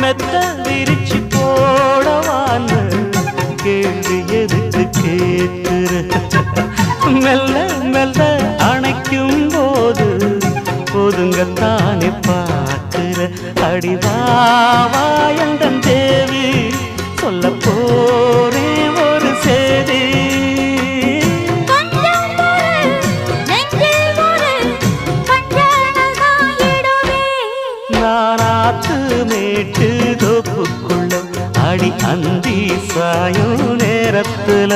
மெத்த விரிச்சு போடவான்னு கேள்வி எதுக்கு கேட்கிற மெல்ல மெல்ல அணைக்கும் போது ஒதுங்கத்தானே பார்க்கிற அடிவாவாயந்தன் தேவி சொல்ல போரே ஒரு சேதி நானாத்து மேட்டு தோப்புக்குள்ள அடி அந்தி சாயும் நேரத்துல